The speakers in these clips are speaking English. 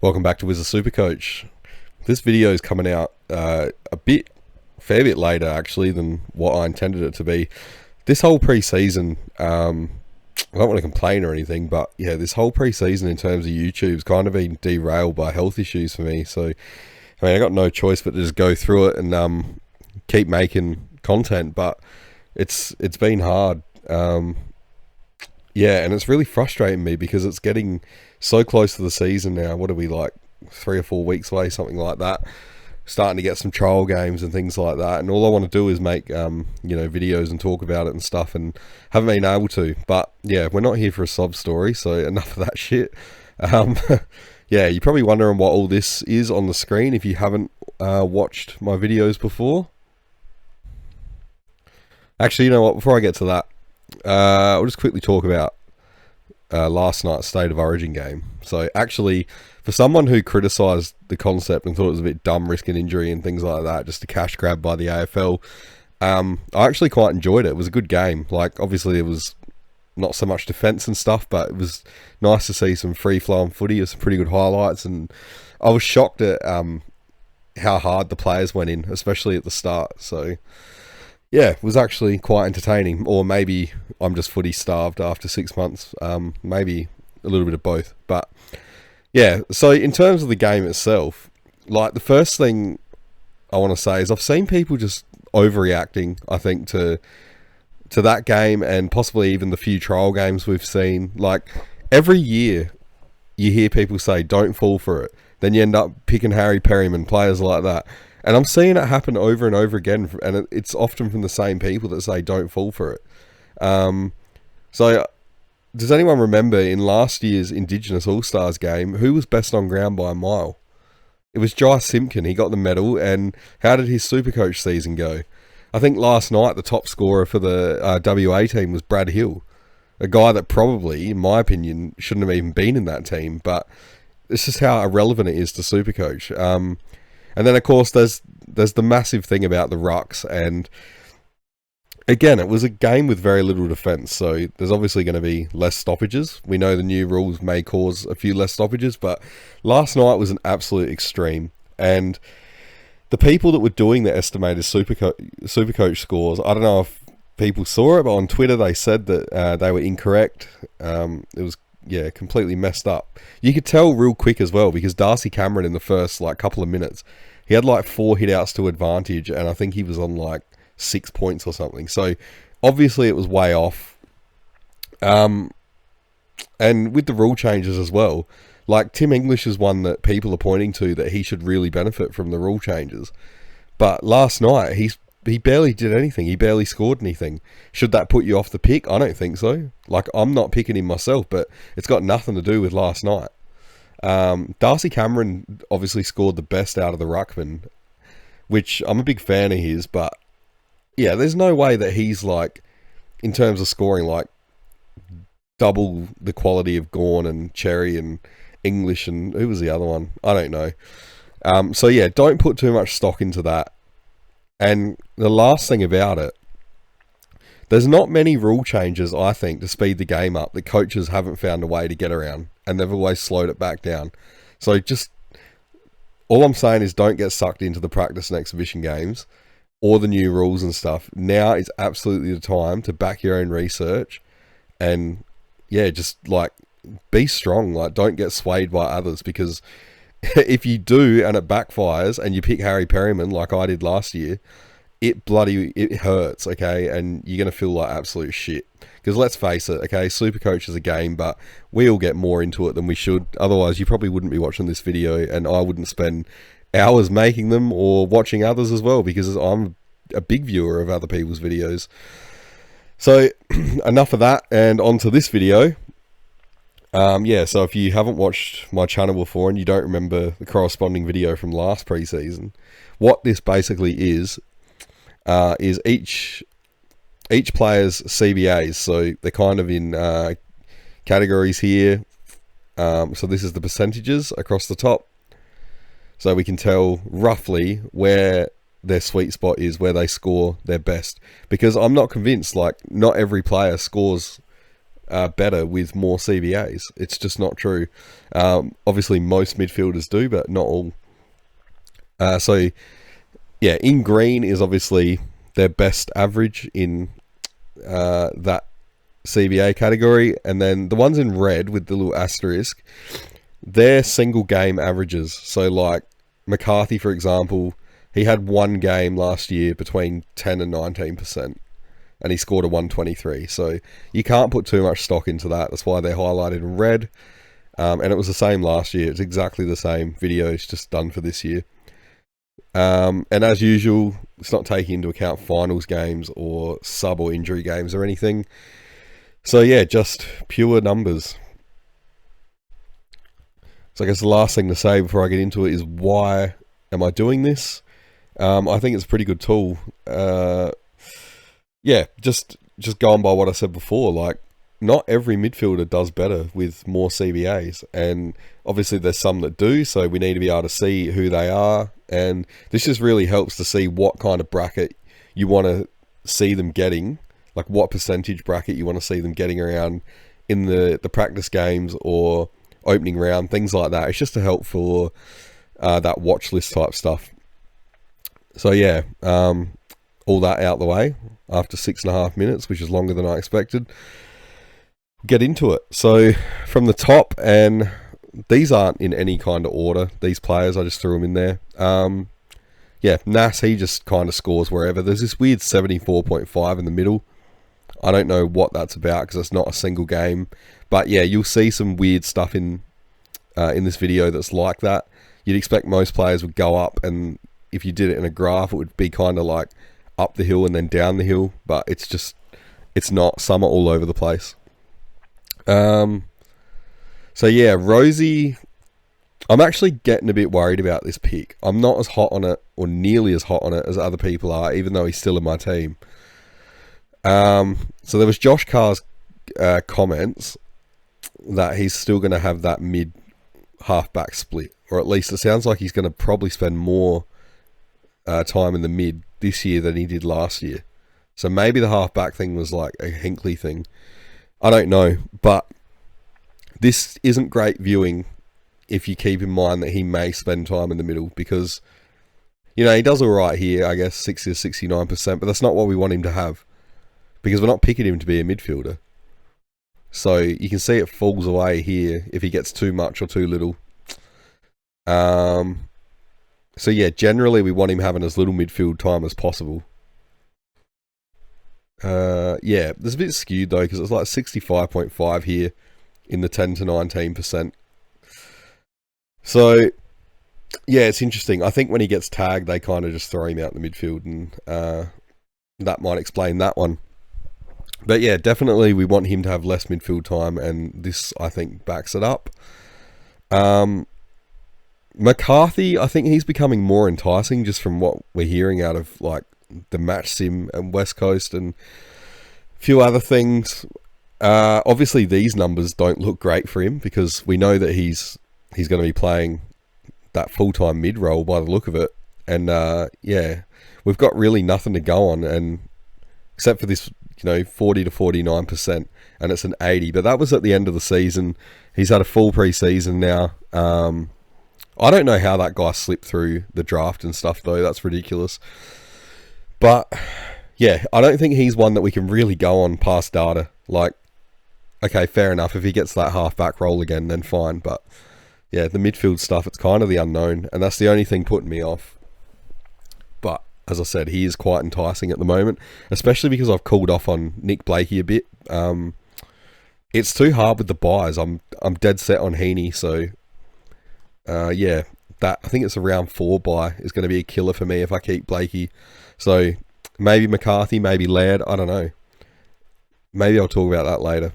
Welcome back to Wizard Supercoach. This video is coming out a fair bit later actually than what I intended it to be. This whole preseason, I don't want to complain or anything, but yeah, this whole preseason in terms of YouTube's kind of been derailed by health issues for me. So, I mean, I got no choice but to just go through it and keep making content, but it's been hard. Yeah, and it's really frustrating me because it's getting so close to the season now. What are we, like 3 or 4 weeks away, something like that? Starting to get some trial games and things like that, and all I want to do is make videos and talk about it and stuff, and haven't been able to. But yeah, we're not here for a sob story, so enough of that shit. Yeah, you're probably wondering what all this is on the screen if you haven't watched my videos before. Actually, you know what, before I get to that, I'll just quickly talk about last night's State of Origin game. So actually, for someone who criticised the concept and thought it was a bit dumb, risking injury and things like that, just a cash grab by the AFL, I actually quite enjoyed it. It was a good game. Like, obviously it was not so much defence and stuff, but it was nice to see some free-flowing footy with some pretty good highlights, and I was shocked at how hard the players went in, especially at the start. So yeah, it was actually quite entertaining. Or maybe I'm just footy starved after 6 months. Maybe a little bit of both. But yeah, so in terms of the game itself, like, the first thing I want to say is I've seen people just overreacting, I think, to that game, and possibly even the few trial games we've seen. Like, every year you hear people say don't fall for it. Then you end up picking Harry Perryman, players like that. And I'm seeing it happen over and over again, and it's often from the same people that say don't fall for it. So, does anyone remember in last year's Indigenous All-Stars game, who was best on ground by a mile? It was Jai Simpkin. He got the medal, and how did his Supercoach season go? I think last night the top scorer for the WA team was Brad Hill, a guy that probably, in my opinion, shouldn't have even been in that team, but it's just how irrelevant it is to Supercoach. And then, of course, there's the massive thing about the rucks, and again, it was a game with very little defence, so there's obviously going to be less stoppages. We know the new rules may cause a few less stoppages, but last night was an absolute extreme, and the people that were doing the estimated Supercoach scores, I don't know if people saw it, but on Twitter they said that they were incorrect. It was, yeah, completely messed up. You could tell real quick as well, because Darcy Cameron in the first couple of minutes, he had 4 hit-outs to advantage, and I think he was on 6 points or something. So obviously it was way off. And with the rule changes as well, Tim English is one that people are pointing to that he should really benefit from the rule changes. But last night he barely did anything. He barely scored anything. Should that put you off the pick? I don't think so. I'm not picking him myself, but it's got nothing to do with last night. Darcy Cameron obviously scored the best out of the ruckman, which I'm a big fan of his, but yeah, there's no way that he's in terms of scoring, double the quality of Gawn and Cherry and English, and who was the other one? I don't know. So yeah, don't put too much stock into that. And the last thing about it, there's not many rule changes, I think, to speed the game up that coaches haven't found a way to get around, and they've always slowed it back down. So just, all I'm saying is don't get sucked into the practice and exhibition games or the new rules and stuff. Now is absolutely the time to back your own research, and yeah, just be strong. Don't get swayed by others, because if you do and it backfires and you pick Harry Perryman like I did last year, it hurts, okay? And you're going to feel like absolute shit. Because let's face it, okay, Supercoach is a game, but we all get more into it than we should. Otherwise, you probably wouldn't be watching this video, and I wouldn't spend hours making them or watching others as well, because I'm a big viewer of other people's videos. So, enough of that, and on to this video. Yeah, so if you haven't watched my channel before and you don't remember the corresponding video from last preseason, what this basically is each player's CBAs. So they're kind of in categories here. So this is the percentages across the top. So we can tell roughly where their sweet spot is, where they score their best. Because I'm not convinced, not every player scores better with more CBAs. It's just not true. Obviously, most midfielders do, but not all. So, yeah, in green is obviously their best average in that CBA category, and then the ones in red with the little asterisk, they're single game averages. So like McCarthy, for example, he had one game last year between 10 and 19%, and he scored a 123. So you can't put too much stock into that. That's why they're highlighted in red. And it was the same last year. It's exactly the same video. It's just done for this year. And as usual, it's not taking into account finals games or sub or injury games or anything. So yeah, just pure numbers. So I guess the last thing to say before I get into it is, why am I doing this? I think it's a pretty good tool. Yeah, just going by what I said before, like, not every midfielder does better with more CBAs, and obviously there's some that do, so we need to be able to see who they are, and this just really helps to see what kind of bracket you want to see them getting, like what percentage bracket you want to see them getting around in the practice games or opening round, things like that. It's just to help for that watch list type stuff. So yeah, all that out the way after 6.5 minutes, which is longer than I expected. Get into it. So from the top, and these aren't in any kind of order, these players, I just threw them in there. Yeah, Nas, he just kind of scores wherever. There's this weird 74.5 in the middle. I don't know what that's about because it's not a single game, but yeah, you'll see some weird stuff in this video that's like that. You'd expect most players would go up, and if you did it in a graph, it would be kind of like up the hill and then down the hill, but it's not. Some are all over the place. So yeah, Rosie, I'm actually getting a bit worried about this pick. I'm not as hot on it, or nearly as hot on it, as other people are, even though he's still in my team. So there was Josh Carr's comments that he's still going to have that mid halfback split, or at least it sounds like he's going to probably spend more time in the mid this year than he did last year. So maybe the halfback thing was like a Hinkley thing. I don't know, but this isn't great viewing if you keep in mind that he may spend time in the middle, because, you know, he does all right here, I guess, 60 to 69%, but that's not what we want him to have, because we're not picking him to be a midfielder. So you can see it falls away here if he gets too much or too little. So yeah, generally we want him having as little midfield time as possible. Yeah, there's a bit skewed though, because it's like 65.5 here in the 10 to 19%. So yeah, it's interesting. I think when he gets tagged, they kind of just throw him out in the midfield, and that might explain that one. But yeah, definitely we want him to have less midfield time, and this, I think, backs it up. McCarthy, I think he's becoming more enticing just from what we're hearing out of like the match sim and West Coast and a few other things. Obviously these numbers don't look great for him, because we know that he's going to be playing that full-time mid role by the look of it. And yeah, we've got really nothing to go on, and except for this, you know, 40 to 49%, and it's an 80, but that was at the end of the season. He's had a full preseason now. I don't know how that guy slipped through the draft and stuff though. That's ridiculous. But yeah, I don't think he's one that we can really go on past data. Like, okay, fair enough. If he gets that halfback role again, then fine. But yeah, the midfield stuff, it's kind of the unknown, and that's the only thing putting me off. But as I said, he is quite enticing at the moment, especially because I've cooled off on Nick Blakey a bit. It's too hard with the buys. I'm dead set on Heaney, so yeah, that, I think it's a round 4 buy is going to be a killer for me if I keep Blakey. So maybe McCarthy, maybe Laird, I don't know. Maybe I'll talk about that later.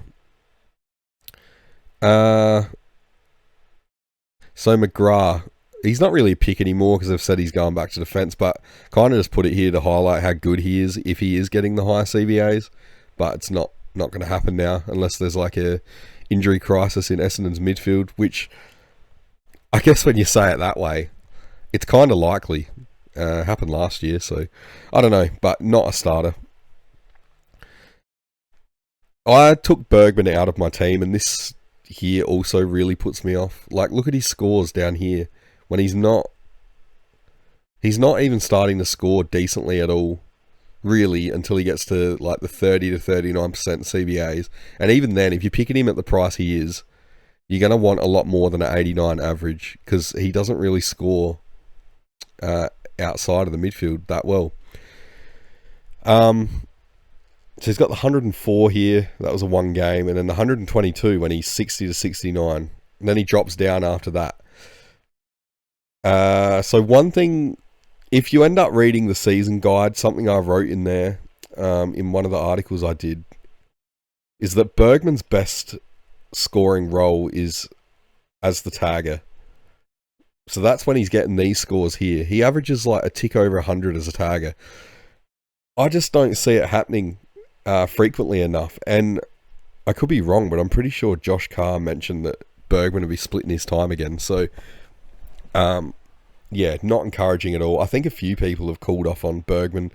So McGrath, he's not really a pick anymore because they've said he's going back to defence, but kind of just put it here to highlight how good he is if he is getting the high CBAs. But it's not going to happen now unless there's like a injury crisis in Essendon's midfield, which I guess when you say it that way, it's kind of likely. Happened last year, so I don't know, but not a starter. I took Bergman out of my team, and this here also really puts me off. Like, look at his scores down here when he's not even starting to score decently at all, really, until he gets to like the 30 to 39% CBAs. And even then, if you're picking him at the price he is, you're going to want a lot more than an 89 average, because he doesn't really score outside of the midfield that well. So he's got the 104 here. That was a one game. And then the 122 when he's 60 to 69. And then he drops down after that. So one thing, if you end up reading the season guide, something I wrote in there, in one of the articles I did, is that Bergman's best scoring role is as the tagger. So that's when he's getting these scores here. He averages like a tick over 100 as a tagger. I just don't see it happening frequently enough. And I could be wrong, but I'm pretty sure Josh Carr mentioned that Bergman will be splitting his time again. So, yeah, not encouraging at all. I think a few people have called off on Bergman.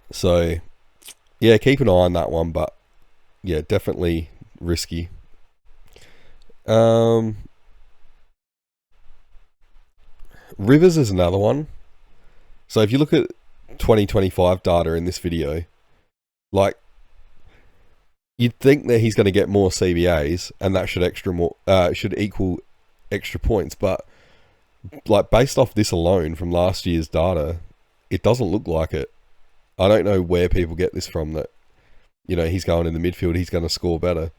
So, yeah, keep an eye on that one. But, yeah, definitely risky. Rivers is another one. So if you look at 2025 data in this video, like, you'd think that he's going to get more CBAs and that should equal extra points, but like based off this alone from last year's data, it doesn't look like it. I don't know where people get this from, that, you know, he's going in the midfield, he's going to score better.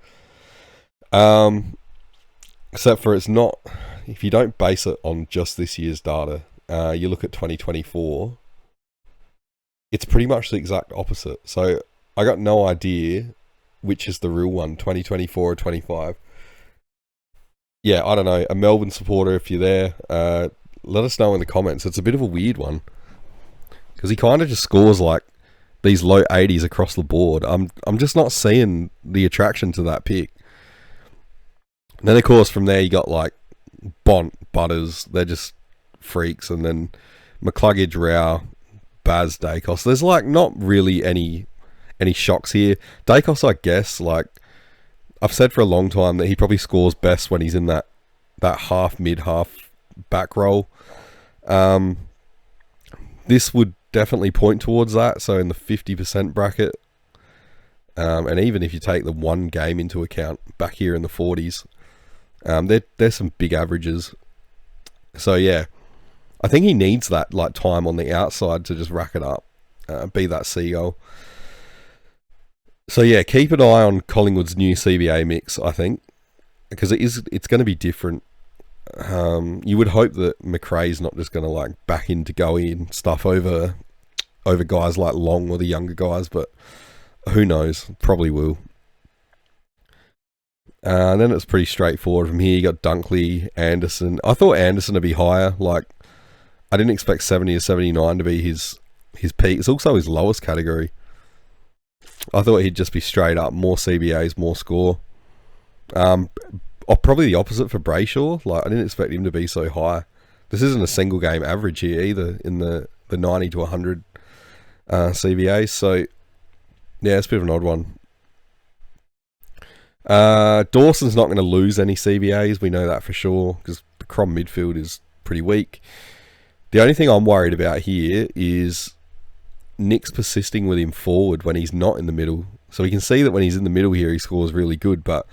Except for it's not, if you don't base it on just this year's data, you look at 2024, it's pretty much the exact opposite. So I got no idea which is the real one, 2024 or 25. Yeah, I don't know. A Melbourne supporter, if you're there, let us know in the comments. It's a bit of a weird one, because he kind of just scores like these low 80s across the board. I'm just not seeing the attraction to that pick. And then, of course, from there you got like Bont, Butters. They're just freaks. And then McCluggage, Rao, Baz, Dacos. There's like not really any shocks here. Dacos, I guess, like I've said for a long time that he probably scores best when he's in that half mid, half back roll. This would definitely point towards that. So in the 50% bracket. And even if you take the one game into account, back here in the 40s, there's some big averages. So yeah, I think he needs that like time on the outside to just rack it up, be that seagull. So yeah, keep an eye on Collingwood's new CBA mix, I think, because it's going to be different. You would hope that McRae's not just going to like back into Goey and stuff over guys like Long or the younger guys, but who knows? Probably will. And then it's pretty straightforward from here. You got Dunkley, Anderson. I thought Anderson would be higher. Like, I didn't expect 70 or 79 to be his peak. It's also his lowest category. I thought he'd just be straight up, more CBAs, more score. Probably the opposite for Brayshaw. Like, I didn't expect him to be so high. This isn't a single game average here either, in the 90 to 100 CBAs. So, yeah, it's a bit of an odd one. Dawson's not going to lose any CBAs. We know that for sure, because the Crom midfield is pretty weak. The only thing I'm worried about here is Nick's persisting with him forward when he's not in the middle. So we can see that when he's in the middle here, he scores really good. But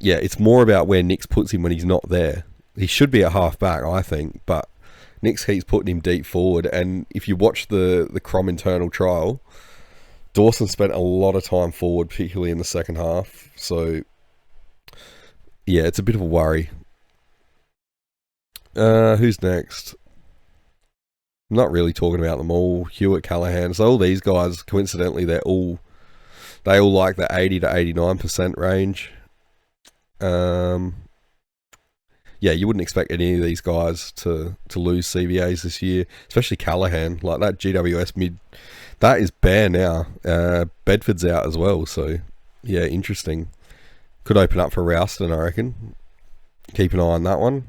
yeah, it's more about where Nick's puts him when he's not there. He should be at half back, I think, but Nick's keeps putting him deep forward. And if you watch the Crom internal trial, Dawson spent a lot of time forward, particularly in the second half. So yeah, it's a bit of a worry. Who's next? I'm not really talking about them all. Hewitt, Callahan. So all these guys, coincidentally, they all like the 80 to 89% range. Yeah, you wouldn't expect any of these guys to lose CBAs this year, especially Callahan. Like that GWS mid, that is bare now. Bedford's out as well, so yeah, interesting. Could open up for Rouston, I reckon. Keep an eye on that one.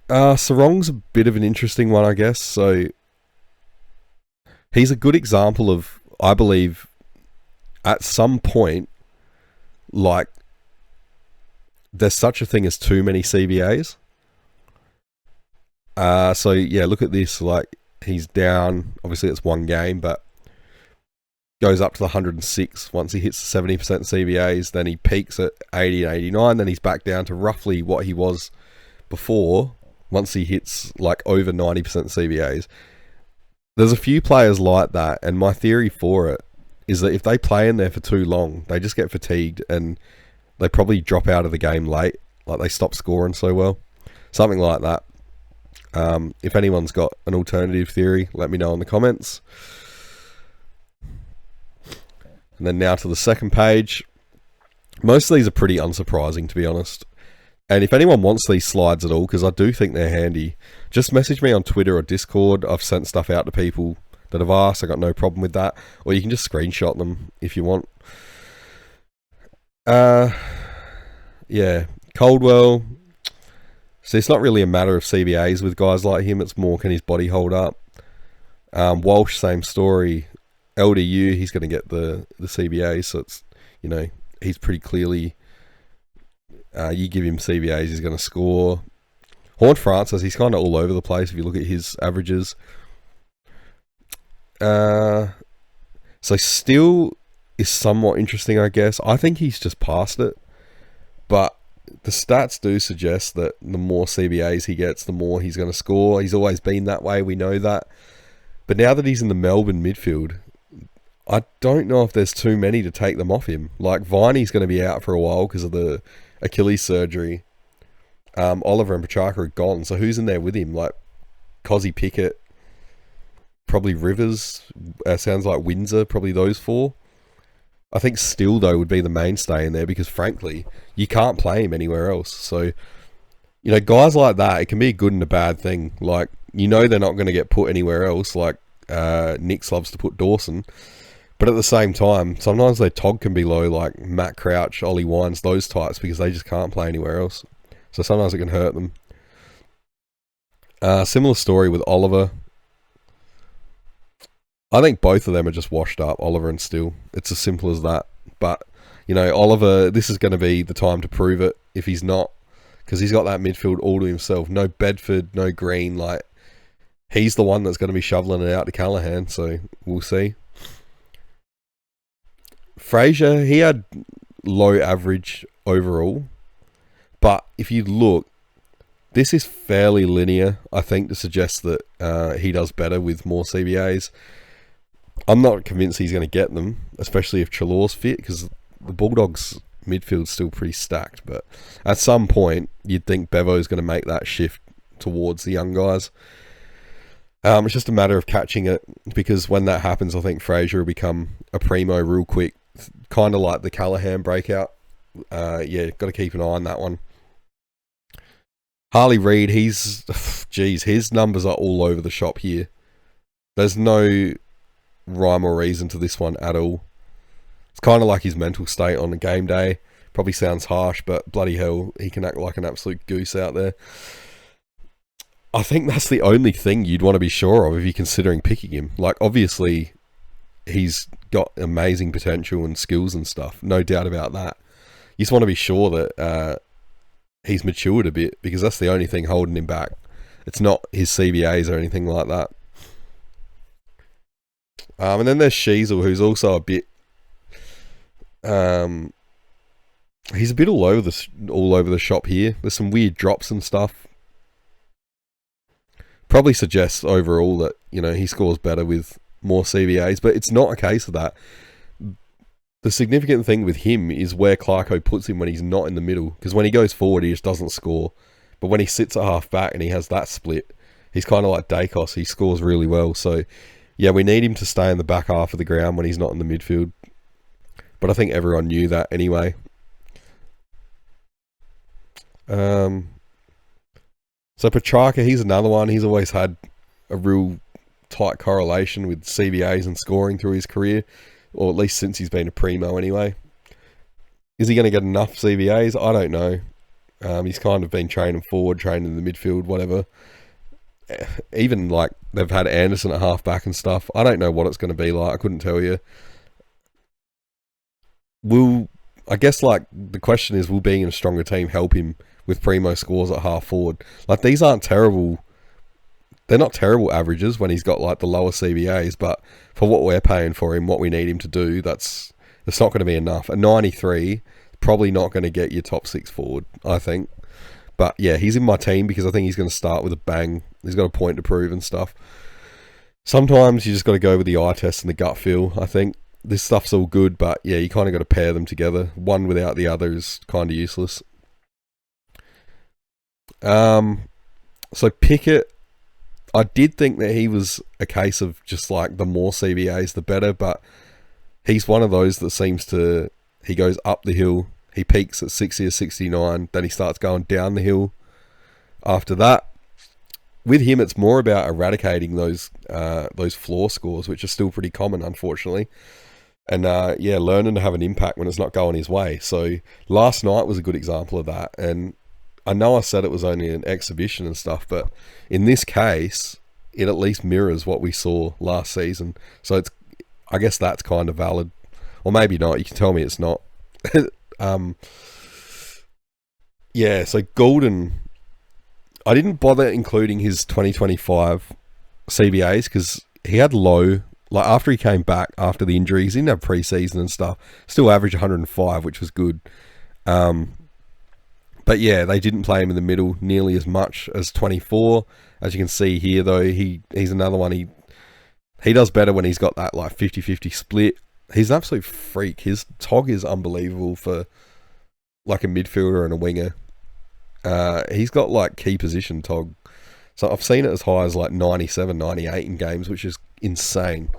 Sarong's a bit of an interesting one, I guess. So he's a good example of I believe at some point, like, there's such a thing as too many CBAs. So yeah, look at this. Like, he's down. Obviously, it's one game, but goes up to the 106 once he hits the 70% CBAs. Then he peaks at 80 and 89. Then he's back down to roughly what he was before once he hits like over 90% CBAs. There's a few players like that, and my theory for it is that if they play in there for too long, they just get fatigued and they probably drop out of the game late. Like, they stop scoring so well. Something like that. If anyone's got an alternative theory, let me know in the comments. And then now to the second page. Most of these are pretty unsurprising, to be honest. And if anyone wants these slides at all, because I do think they're handy, just message me on Twitter or Discord. I've sent stuff out to people that have asked. I got no problem with that. Or you can just screenshot them if you want. Yeah, Coldwell. So it's not really a matter of CBAs with guys like him. It's more, can his body hold up? Walsh, same story. LDU, he's going to get the CBA. So it's, you know, he's pretty clearly... you give him CBAs, he's going to score. Horne-Francis, he's kind of all over the place if you look at his averages. So Still is somewhat interesting, I guess. I think he's just past it. But the stats do suggest that the more CBAs he gets, the more he's going to score. He's always been that way, we know that. But now that he's in the Melbourne midfield, I don't know if there's too many to take them off him. Like, Viney's going to be out for a while because of the Achilles surgery. Oliver and Petrarca are gone, so who's in there with him? Like, Cozzy Pickett, probably Rivers, sounds like Windsor, probably those four. I think Still, though, would be the mainstay in there because, frankly, you can't play him anywhere else. So, you know, guys like that, it can be a good and a bad thing. Like, you know they're not going to get put anywhere else, like Nick loves to put Dawson. But at the same time, sometimes their TOG can be low, like Matt Crouch, Ollie Wines, those types, because they just can't play anywhere else. So sometimes it can hurt them. Similar story with Oliver. I think both of them are just washed up, Oliver and Still. It's as simple as that. But, you know, Oliver, this is going to be the time to prove it if he's not. Because he's got that midfield all to himself. No Bedford, no Green. Like, he's the one that's going to be shoveling it out to Callaghan. So, we'll see. Fraser, he had low average overall. But if you look, this is fairly linear, I think, to suggest that he does better with more CBAs. I'm not convinced he's going to get them, especially if Chalor's fit, because the Bulldogs' midfield's still pretty stacked. But at some point, you'd think Bevo's going to make that shift towards the young guys. It's just a matter of catching it, because when that happens, I think Fraser will become a primo real quick, kind of like the Callaghan breakout. Yeah, got to keep an eye on that one. Harley Reid, his numbers are all over the shop here. There's no rhyme or reason to this one at all. It's kind of like his mental state on a game day. Probably sounds harsh, but bloody hell, he can act like an absolute goose out there. I think that's the only thing you'd want to be sure of if you're considering picking him. Like, obviously, he's got amazing potential and skills and stuff. No doubt about that. You just want to be sure that he's matured a bit, because that's the only thing holding him back. It's not his CBAs or anything like that. And then there's Sheasel, who's also a bit... he's a bit all over the shop here. There's some weird drops and stuff. Probably suggests overall that, you know, he scores better with more CBAs, but it's not a case of that. The significant thing with him is where Clarko puts him when he's not in the middle, because when he goes forward, he just doesn't score. But when he sits at half back and he has that split, he's kind of like Dacos. He scores really well. So, yeah, we need him to stay in the back half of the ground when he's not in the midfield. But I think everyone knew that anyway. So Petrarca, he's another one. He's always had a real tight correlation with CBAs and scoring through his career, or at least since he's been a primo anyway. Is he going to get enough CBAs? I don't know. He's kind of been training forward, training in the midfield, whatever. even like they've had Anderson at halfback and stuff. I don't know what it's going to be like. I couldn't tell you. I guess like the question is, will being in a stronger team help him with primo scores at half forward? Like these aren't terrible. They're not terrible averages when he's got like the lower CBAs, but for what we're paying for him, what we need him to do, it's not going to be enough. A 93, probably not going to get your top 6 forward, I think. But yeah, he's in my team because I think he's going to start with a bang. He's got a point to prove and stuff. Sometimes you just got to go with the eye test and the gut feel, I think. This stuff's all good, but yeah, you kind of got to pair them together. One without the other is kind of useless. So Pickett, I did think that he was a case of just like the more CBAs, the better, but he's one of those that seems to, he goes up the hill, he peaks at 60 or 69, then he starts going down the hill after that. With him, it's more about eradicating those floor scores, which are still pretty common, unfortunately. And yeah, learning to have an impact when it's not going his way. So last night was a good example of that. And I know I said it was only an exhibition and stuff, but in this case, it at least mirrors what we saw last season. So I guess that's kind of valid. Or maybe not. You can tell me it's not. Yeah, so Golden, I didn't bother including his 2025 CBAs because he had low, like after he came back after the injuries, he didn't have preseason and stuff, still averaged 105, which was good. But yeah, they didn't play him in the middle nearly as much as 24. As you can see here though, he's another one, he does better when he's got that like 50-50 split. He's an absolute freak. His tog is unbelievable for like a midfielder and a winger. He's got like key position tog. So I've seen it as high as like 97, 98 in games, which is insane.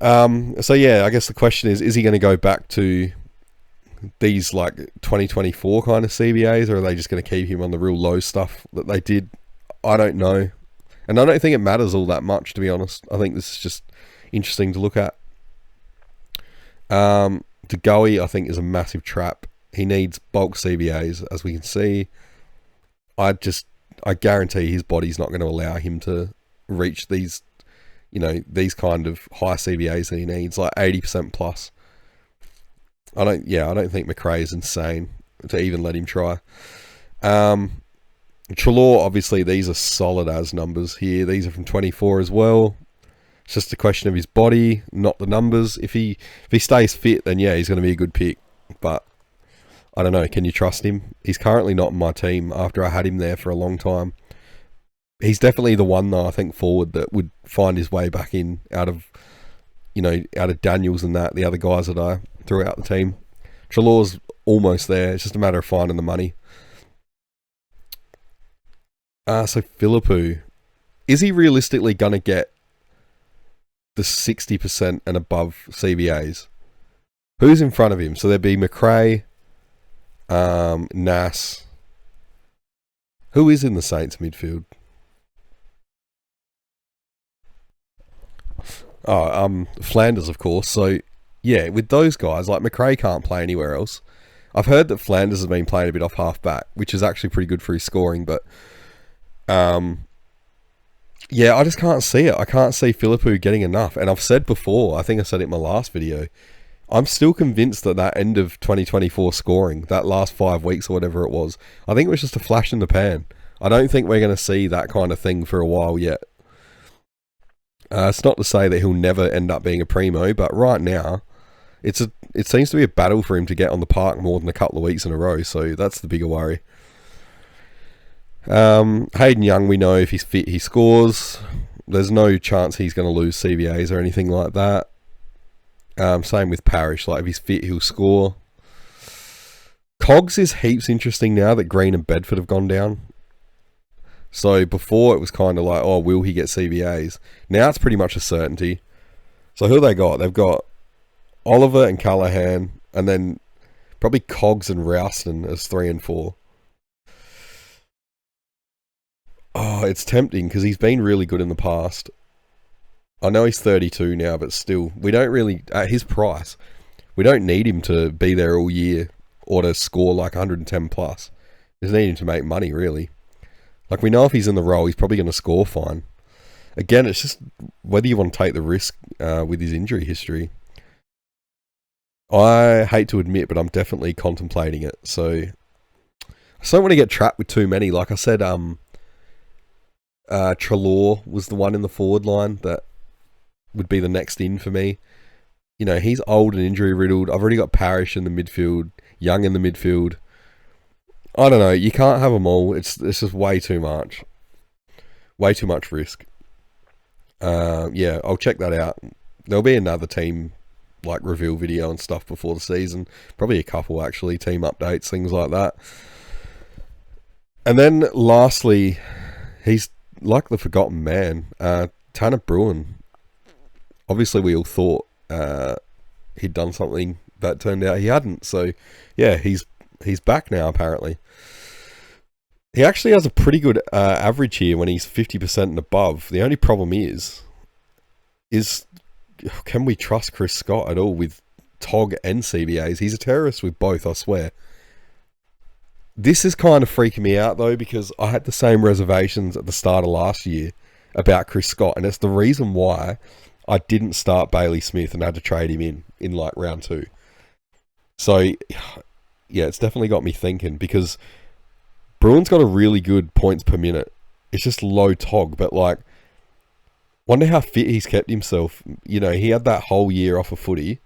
So yeah, I guess the question is he going to go back to these like 2024 kind of CBAs, or are they just going to keep him on the real low stuff that they did? I don't know. And I don't think it matters all that much, to be honest. I think this is just interesting to look at. DeGoey, I think, is a massive trap. He needs bulk CBAs, as we can see. I guarantee his body's not going to allow him to reach these, these kind of high CBAs that he needs, like 80% plus. I don't think McRae is insane to even let him try. Treloar, obviously, these are solid as numbers here. These are from 24 as well. It's just a question of his body, not the numbers. If he stays fit, then yeah, he's going to be a good pick. But I don't know. Can you trust him? He's currently not in my team after I had him there for a long time. He's definitely the one, though, I think, forward that would find his way back in out of Daniels and the other guys that I threw out the team. Treloar's almost there. It's just a matter of finding the money. So Philippou, is he realistically going to get the 60% and above CBAs? Who's in front of him? So there'd be McRae, Nas. Who is in the Saints midfield? Flanders, of course. So yeah, with those guys, like McRae can't play anywhere else. I've heard that Flanders has been playing a bit off half back, which is actually pretty good for his scoring, but yeah, I just can't see it. I can't see Philippou getting enough. And I've said before, I think I said it in my last video, I'm still convinced that end of 2024 scoring, that last 5 weeks or whatever it was, I think it was just a flash in the pan. I don't think we're going to see that kind of thing for a while yet. It's not to say that he'll never end up being a primo, but right now, it seems to be a battle for him to get on the park more than a couple of weeks in a row, so that's the bigger worry. Hayden Young, we know if he's fit, he scores. There's no chance he's going to lose CBAs or anything like that. Same with Parrish, like if he's fit, he'll score. Cogs is heaps interesting now that Green and Bedford have gone down. So before it was kind of like, oh, will he get CBAs? Now it's pretty much a certainty. So who they got? They've got Oliver and Callahan, and then probably Cogs and Rouston as 3 and 4. Oh, it's tempting because he's been really good in the past. I know he's 32 now, but still, we don't really, at his price, we don't need him to be there all year or to score like 110 plus. We just need him to make money, really. Like, we know if he's in the role, he's probably going to score fine. Again, it's just whether you want to take the risk with his injury history. I hate to admit, but I'm definitely contemplating it. So I just don't want to get trapped with too many. Like I said, Treloar was the one in the forward line that would be the next in for me. You know, he's old and injury riddled. I've already got Parrish in the midfield, Young in the midfield. I don't know. You can't have them all. It's just way too much. Way too much risk. Yeah, I'll check that out. There'll be another team like reveal video and stuff before the season. Probably a couple actually, team updates, things like that. And then lastly, he's like the forgotten man, Tanner Bruin. Obviously we all thought he'd done something, that turned out he hadn't. So yeah, he's back now apparently. He actually has a pretty good average here when he's 50% and above. The only problem is can we trust Chris Scott at all with TOG and CBAs? He's a terrorist with both, I swear. This is kind of freaking me out though, because I had the same reservations at the start of last year about Chris Scott, and it's the reason why I didn't start Bailey Smith and had to trade him in like round 2. So yeah, it's definitely got me thinking, because Bruin's got a really good points per minute. It's just low TOG, but like, wonder how fit he's kept himself. You know, he had that whole year off of footy.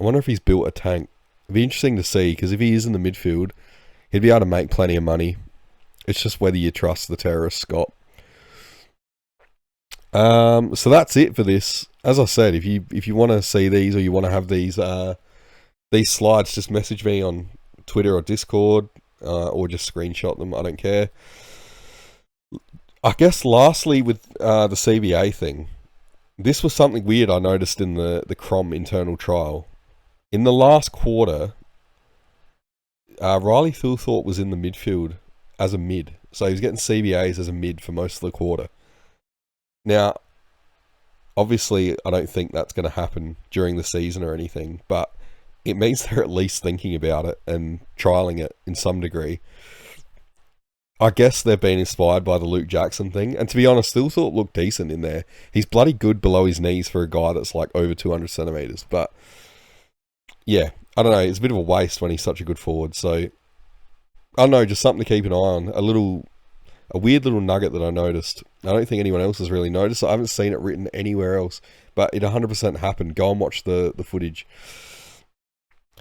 I wonder if he's built a tank. It'd be interesting to see, because if he is in the midfield, he'd be able to make plenty of money. It's just whether you trust the terrorist Scott. So that's it for this. As I said, if you want to see these, or you want to have these slides, just message me on Twitter or Discord, or just screenshot them. I don't care. I guess lastly with the CBA thing, this was something weird I noticed in the Crom internal trial. In the last quarter, Riley Thilthorpe was in the midfield as a mid. So he was getting CBAs as a mid for most of the quarter. Now, obviously, I don't think that's going to happen during the season or anything, but it means they're at least thinking about it and trialing it in some degree. I guess they've been inspired by the Luke Jackson thing. And to be honest, Thilthorpe looked decent in there. He's bloody good below his knees for a guy that's like over 200 centimetres. But yeah, I don't know. It's a bit of a waste when he's such a good forward. So I don't know, just something to keep an eye on. A weird little nugget that I noticed. I don't think anyone else has really noticed. I haven't seen it written anywhere else, but it 100% happened. Go and watch the footage.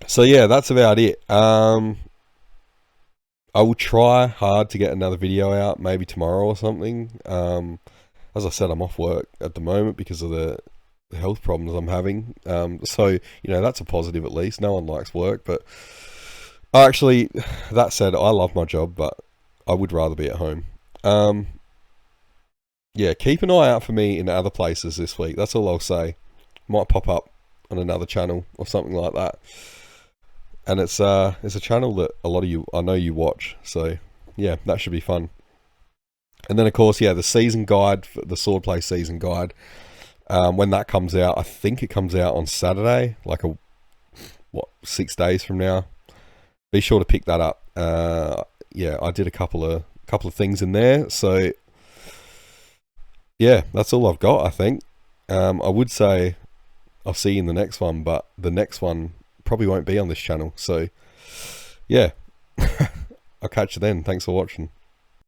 So yeah, that's about it. I will try hard to get another video out, maybe tomorrow or something. As I said, I'm off work at the moment because of the health problems I'm having. So, you know, that's a positive at least. No one likes work, but actually, that said, I love my job, but I would rather be at home. Yeah, keep an eye out for me in other places this week. That's all I'll say. Might pop up on another channel or something like that. And it's a channel that a lot of you, I know you watch. So yeah, that should be fun. And then of course, yeah, the season guide, the Swordplay season guide. When that comes out, I think it comes out on Saturday, like 6 days from now. Be sure to pick that up. Yeah, I did a couple of things in there. So yeah, that's all I've got, I think. I would say I'll see you in the next one, but the next one probably won't be on this channel. So yeah, I'll catch you then. Thanks for watching.